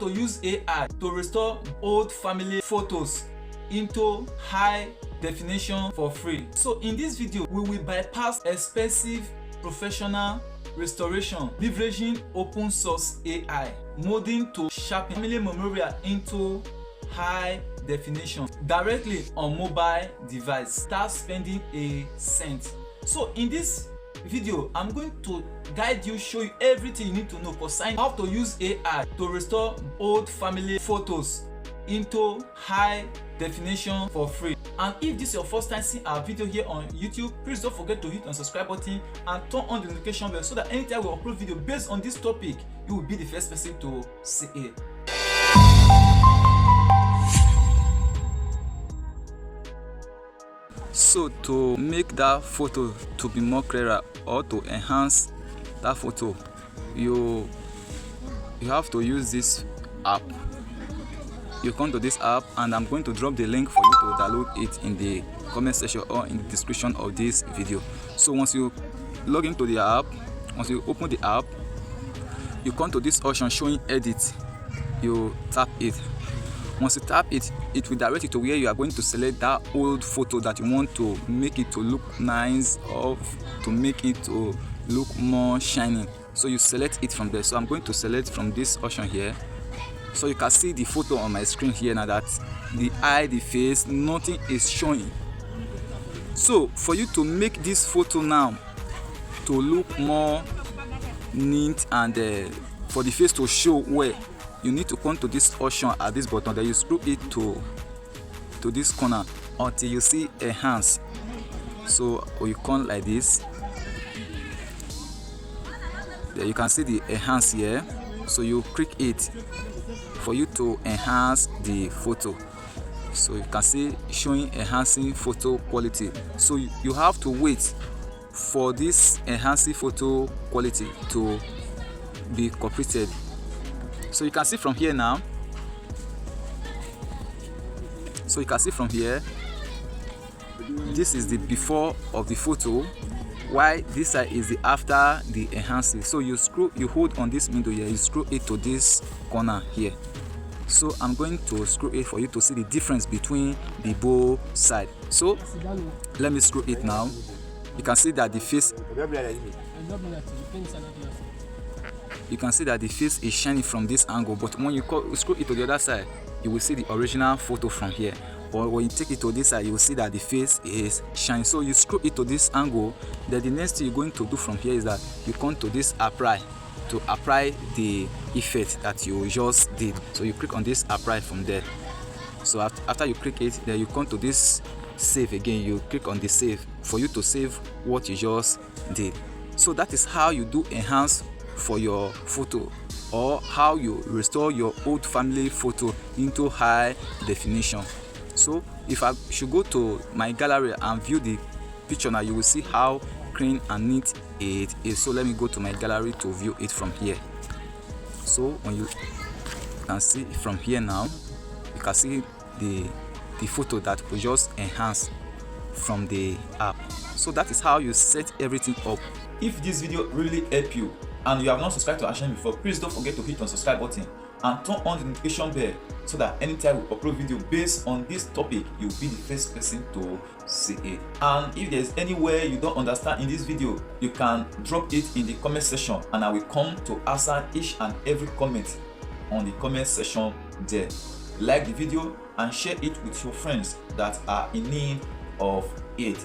to use AI to restore old family photos into high definition for free. So in this video, we will bypass expensive professional restoration leveraging open source AI, modding to sharpen family memorial into high definition directly on mobile device. Start spending a cent. So in this video, I'm going to guide you, show you everything you need to know concerning how to use AI to restore old family photos into high definition for free. And if this is your first time seeing our video here on YouTube, please don't forget to hit on subscribe button and turn on the notification bell so that anytime we upload video based on this topic, you will be the first person to see it. So to make that photo to be more clearer or to enhance that photo, you have to use this app. You come to this app and I'm going to drop the link for you to download it in the comment section or in the description of this video. So once you log into the app, once you open the app, you come to this option showing edit. You tap it. Once you tap it, it will direct you to where you are going to select that old photo that you want to make it to look nice or to make it to look more shining. So you select it from there. So I'm going to select from this option here. So you can see the photo on my screen here now that the eye, the face, nothing is showing. So for you to make this photo now to look more neat and for the face to show well, you need to come to this option at this button. Then you screw it to this corner until you see enhance. So you come like this. There you can see the enhance here. So you click it for you to enhance the photo. So you can see showing enhancing photo quality. So you have to wait for this enhancing photo quality to be completed. So you can see from here now. So you can see from here, this is the before of the photo, while this side is the after the enhancing. So you hold on this window here, you screw it to this corner here. So I'm going to screw it for you to see the difference between the both side. So let me screw it now. You can see that the face is shining from this angle, but when you screw it to the other side, you will see the original photo from here. But when you take it to this side, you will see that the face is shining. So you screw it to this angle. Then the next thing you're going to do from here is that you come to this apply to apply the effect that you just did. So you click on this apply from there. So after you click it, then you come to this save again. You click on the save for you to save what you just did. So that is how you do enhance for your photo, or how you restore your old family photo into high definition. So if I should go to my gallery and view the picture now, you will see how clean and neat it is. So let me go to my gallery to view it from here. So when you can see from here now, you can see the photo that we just enhanced from the app. So that is how you set everything up. If this video really helped you and you have not subscribed to our channel before, please don't forget to hit on subscribe button and turn on the notification bell so that anytime we upload video based on this topic, you'll be the first person to see it. And if there's anywhere you don't understand in this video, you can drop it in the comment section and I will come to answer each and every comment on the comment section there. Like the video and share it with your friends that are in need of it.